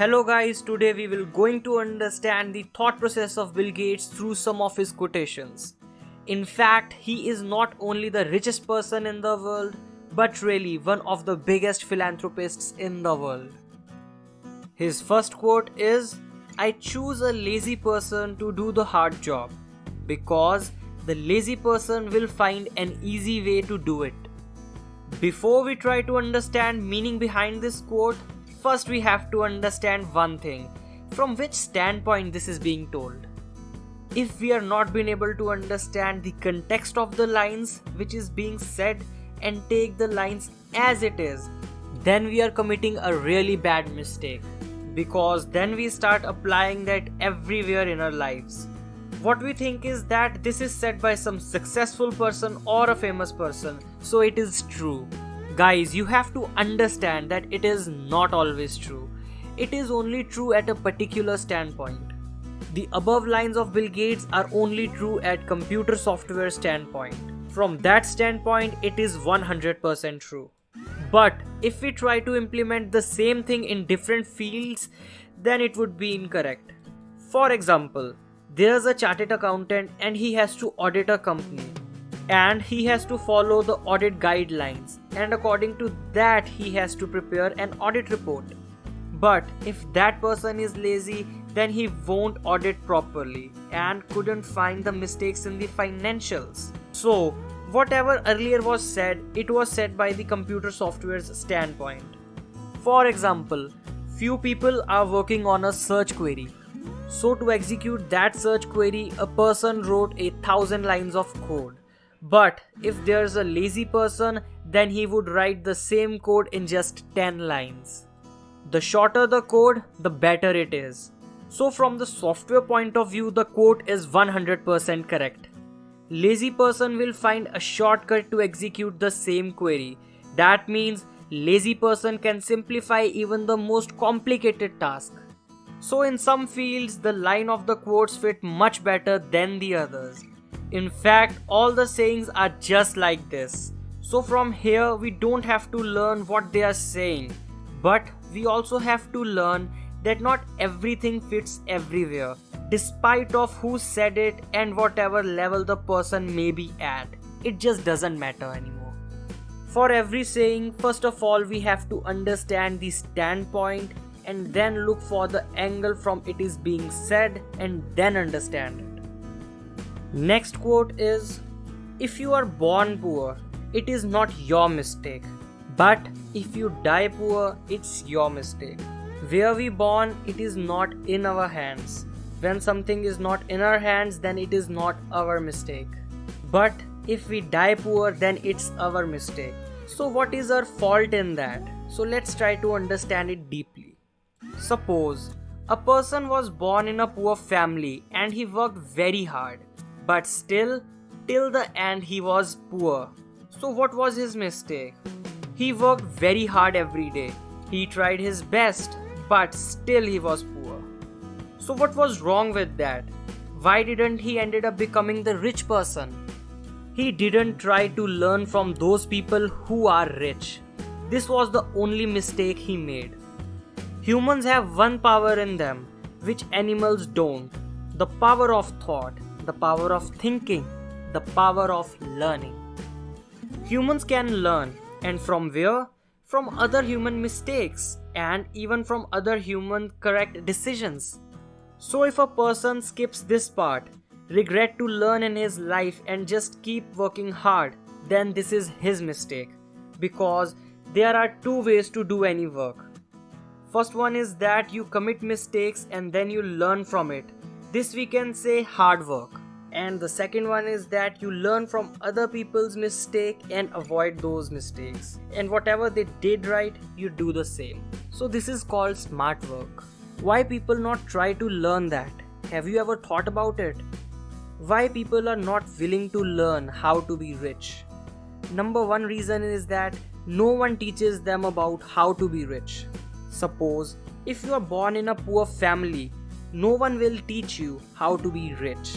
Hello guys, today we will going to understand the thought process of Bill Gates through some of his quotations. In fact, he is not only the richest person in the world, but really one of the biggest philanthropists in the world. His first quote is, "I choose a lazy person to do the hard job, because the lazy person will find an easy way to do it." Before we try to understand meaning behind this quote, first we have to understand one thing, from which standpoint this is being told. If we are not being able to understand the context of the lines which is being said and take the lines as it is, then we are committing a really bad mistake, because then we start applying that everywhere in our lives. What we think is that this is said by some successful person or a famous person, so it is true. Guys, you have to understand that it is not always true. It is only true at a particular standpoint. The above lines of Bill Gates are only true at computer software standpoint. From that standpoint, it is 100% true. But if we try to implement the same thing in different fields, then it would be incorrect. For example, there's a chartered accountant and he has to audit a company. And he has to follow the audit guidelines, and according to that he has to prepare an audit report. But if that person is lazy, then he won't audit properly and couldn't find the mistakes in the financials. So whatever earlier was said, it was said by the computer software's standpoint. For example, few people are working on a search query. So to execute that search query, a person wrote 1,000 lines of code. But if there's a lazy person, then he would write the same code in just 10 lines. The shorter the code, the better it is. So from the software point of view, the quote is 100% correct. Lazy person will find a shortcut to execute the same query. That means lazy person can simplify even the most complicated task. So in some fields, the line of the quotes fit much better than the others. In fact, all the sayings are just like this. So from here, we don't have to learn what they are saying, but we also have to learn that not everything fits everywhere, despite of who said it and whatever level the person may be at. It just doesn't matter anymore. For every saying, first of all, we have to understand the standpoint and then look for the angle from it is being said and then understand it. Next quote is, "If you are born poor, it is not your mistake. But if you die poor, it's your mistake." Where we born, it is not in our hands. When something is not in our hands, then it is not our mistake. But if we die poor, then it's our mistake. So what is our fault in that? So let's try to understand it deeply. Suppose a person was born in a poor family and he worked very hard. But still, till the end he was poor. So what was his mistake? He worked very hard every day. He tried his best, but still he was poor. So what was wrong with that? Why didn't he ended up becoming the rich person? He didn't try to learn from those people who are rich. This was the only mistake he made. Humans have one power in them, which animals don't. The power of thought. The power of thinking, the power of learning. Humans can learn, and from where? From other human mistakes and even from other human correct decisions. So if a person skips this part, regret to learn in his life and just keep working hard, then this is his mistake, because there are two ways to do any work. First one is that you commit mistakes and then you learn from it. This we can say hard work. And the second one is that you learn from other people's mistake and avoid those mistakes. And whatever they did right, you do the same. So this is called smart work. Why people not try to learn that? Have you ever thought about it? Why people are not willing to learn how to be rich? Number one reason is that no one teaches them about how to be rich. Suppose if you are born in a poor family, no one will teach you how to be rich.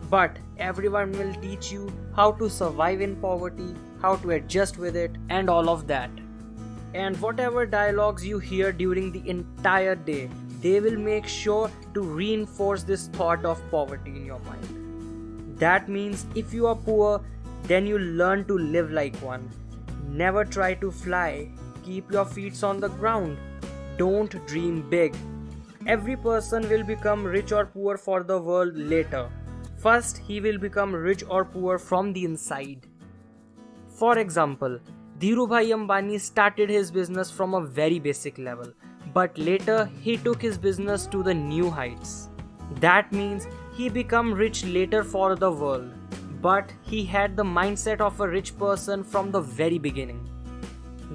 But everyone will teach you how to survive in poverty, how to adjust with it, and all of that. And whatever dialogues you hear during the entire day, they will make sure to reinforce this thought of poverty in your mind. That means if you are poor, then you learn to live like one. Never try to fly. Keep your feet on the ground. Don't dream big. Every person will become rich or poor for the world later. First, he will become rich or poor from the inside. For example, Dhirubhai Ambani started his business from a very basic level, but later he took his business to the new heights. That means he became rich later for the world, but he had the mindset of a rich person from the very beginning.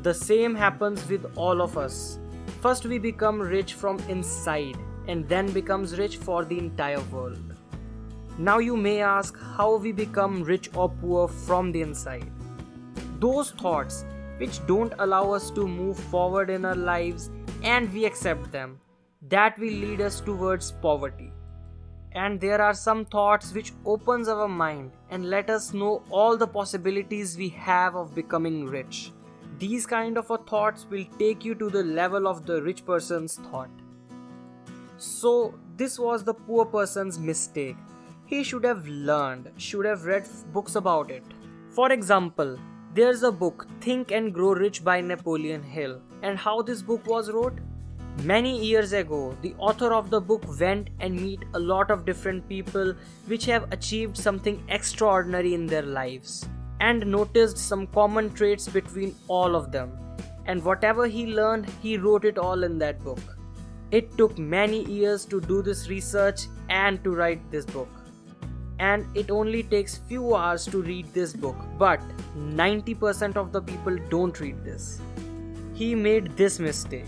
The same happens with all of us. First we become rich from inside and then becomes rich for the entire world. Now you may ask how we become rich or poor from the inside. Those thoughts which don't allow us to move forward in our lives and we accept them, that will lead us towards poverty. And there are some thoughts which opens our mind and let us know all the possibilities we have of becoming rich. These kind of thoughts will take you to the level of the rich person's thought. So this was the poor person's mistake. He should have learned, should have read books about it. For example, there's a book, Think and Grow Rich by Napoleon Hill. And how this book was wrote? Many years ago, the author of the book went and meet a lot of different people which have achieved something extraordinary in their lives and noticed some common traits between all of them. And whatever he learned, he wrote it all in that book. It took many years to do this research and to write this book. And it only takes few hours to read this book, but 90% of the people don't read this. He made this mistake.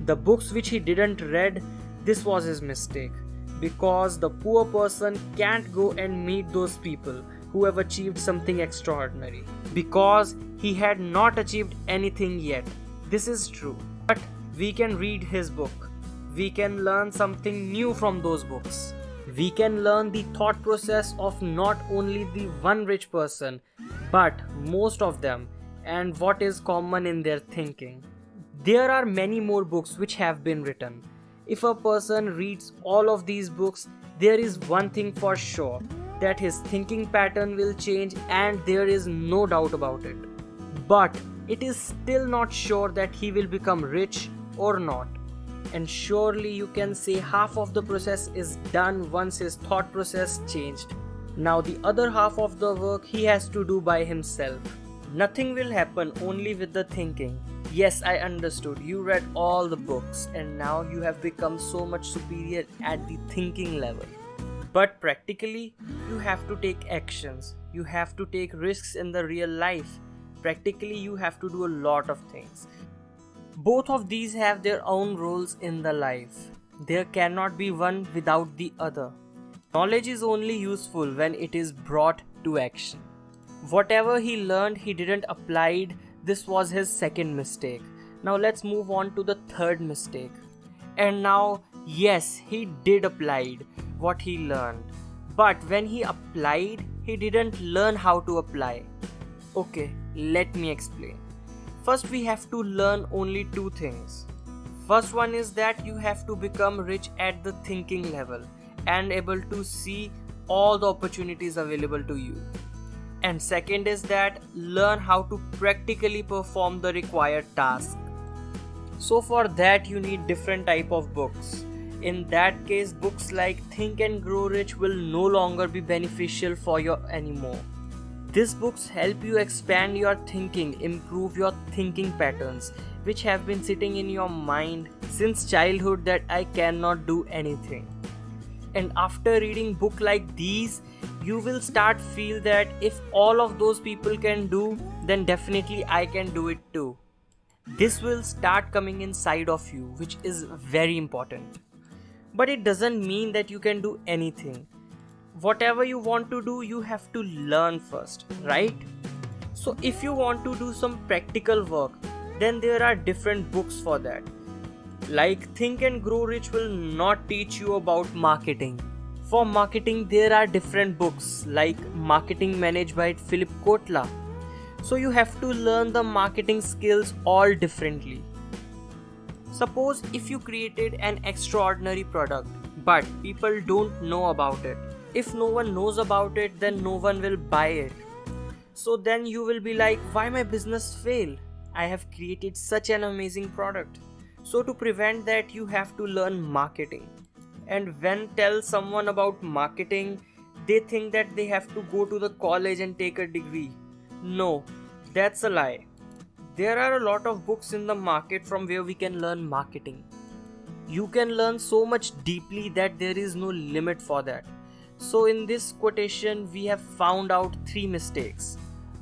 The books which he didn't read, this was his mistake, because the poor person can't go and meet those people who have achieved something extraordinary, because he had not achieved anything yet. This is true, but we can read his book. We can learn something new from those books. We can learn the thought process of not only the one rich person, but most of them, and what is common in their thinking. There are many more books which have been written. If a person reads all of these books, there is one thing for sure, that his thinking pattern will change, and there is no doubt about it. But it is still not sure that he will become rich or not. And surely you can say half of the process is done once his thought process changed. Now the other half of the work he has to do by himself. Nothing will happen only with the thinking. Yes, I understood. You read all the books and now you have become so much superior at the thinking level. But practically, you have to take actions. You have to take risks in the real life. Practically, you have to do a lot of things. Both of these have their own roles in the life. There cannot be one without the other. Knowledge is only useful when it is brought to action. Whatever he learned, he didn't apply it. This was his second mistake. Now let's move on to the third mistake. And now, yes, he did apply what he learned. But when he applied, he didn't learn how to apply. Okay, let me explain. First, we have to learn only two things. First one is that you have to become rich at the thinking level and able to see all the opportunities available to you. And second is that learn how to practically perform the required task. So for that you need different type of books. In that case, books like Think and Grow Rich will no longer be beneficial for you anymore. These books help you expand your thinking, improve your thinking patterns, which have been sitting in your mind since childhood that I cannot do anything. And after reading books like these, you will start feel that if all of those people can do, then definitely I can do it too. This will start coming inside of you, which is very important. But it doesn't mean that you can do anything. Whatever you want to do, you have to learn first, right? So if you want to do some practical work, then there are different books for that. Like Think and Grow Rich will not teach you about marketing. For marketing, there are different books like Marketing Managed by Philip Kotler. So you have to learn the marketing skills all differently. Suppose if you created an extraordinary product, but people don't know about it. If no one knows about it, then no one will buy it. So then you will be like, why my business fail? I have created such an amazing product. So to prevent that, you have to learn marketing. And when tell someone about marketing, they think that they have to go to the college and take a degree. No, that's a lie. There are a lot of books in the market from where we can learn marketing. You can learn so much deeply that there is no limit for that. So in this quotation, we have found out 3 mistakes.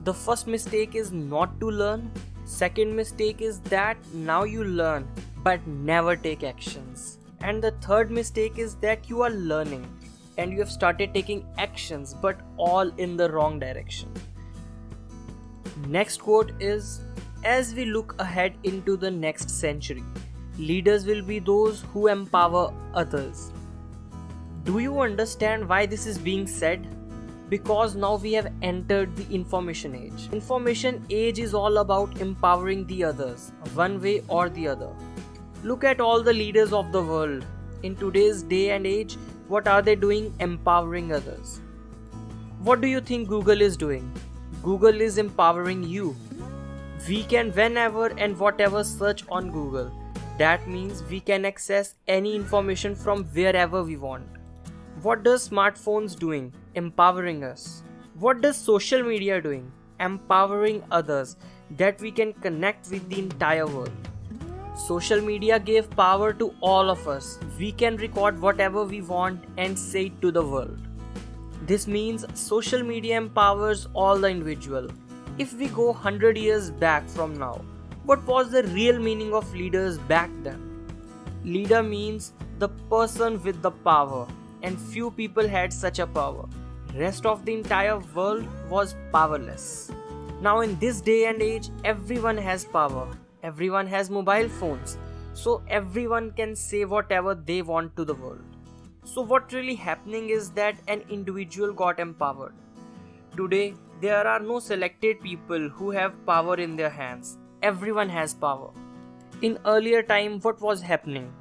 The first mistake is not to learn. Second mistake is that now you learn but never take actions. And the third mistake is that you are learning and you have started taking actions but all in the wrong direction. Next quote is, as we look ahead into the next century, leaders will be those who empower others. Do you understand why this is being said? Because now we have entered the information age. Information age is all about empowering the others, one way or the other. Look at all the leaders of the world. In today's day and age, what are they doing? Empowering others. What do you think Google is doing? Google is empowering you. We can whenever and whatever search on Google. That means we can access any information from wherever we want. What does smartphones doing? Empowering us. What does social media doing? Empowering others that we can connect with the entire world. Social media gave power to all of us. We can record whatever we want and say it to the world. This means social media empowers all the individual. If we go 100 years back from now, what was the real meaning of leaders back then? Leader means the person with the power, and few people had such a power. Rest of the entire world was powerless. Now in this day and age, everyone has power. Everyone has mobile phones. So everyone can say whatever they want to the world. So what really happening is that an individual got empowered. Today, there are no selected people who have power in their hands. Everyone has power. In earlier time, what was happening?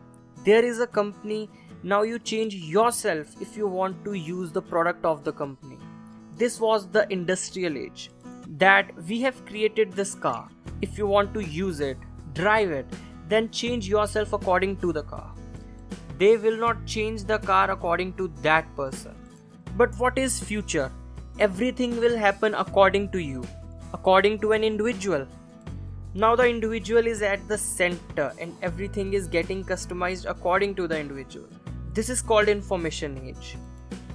There is a company. Now you change yourself if you want to use the product of the company. This was the industrial age. That we have created this car. If you want to use it, drive it, then change yourself according to the car. They will not change the car according to that person. But what is future? Everything will happen according to you, according to an individual. Now the individual is at the center and everything is getting customized according to the individual. This is called information age.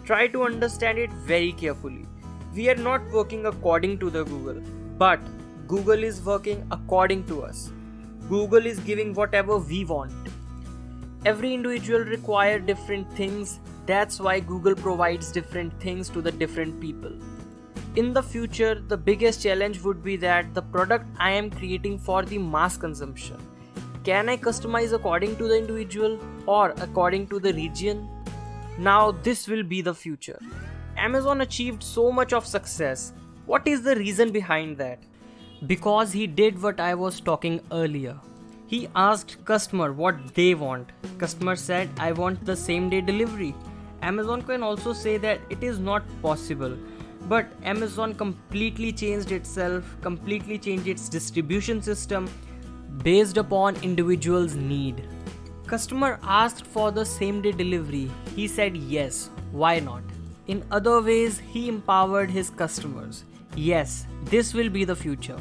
Try to understand it very carefully. We are not working according to the Google, but Google is working according to us. Google is giving whatever we want. Every individual requires different things. That's why Google provides different things to the different people. In the future, the biggest challenge would be that the product I am creating for the mass consumption, can I customize according to the individual or according to the region? Now this will be the future. Amazon achieved so much of success. What is the reason behind that? Because he did what I was talking earlier. He asked customer what they want. Customer said, I want the same day delivery. Amazon can also say that it is not possible. But Amazon completely changed itself, completely changed its distribution system based upon individual's need. Customer asked for the same day delivery. He said yes, why not? In other ways, he empowered his customers. Yes, this will be the future.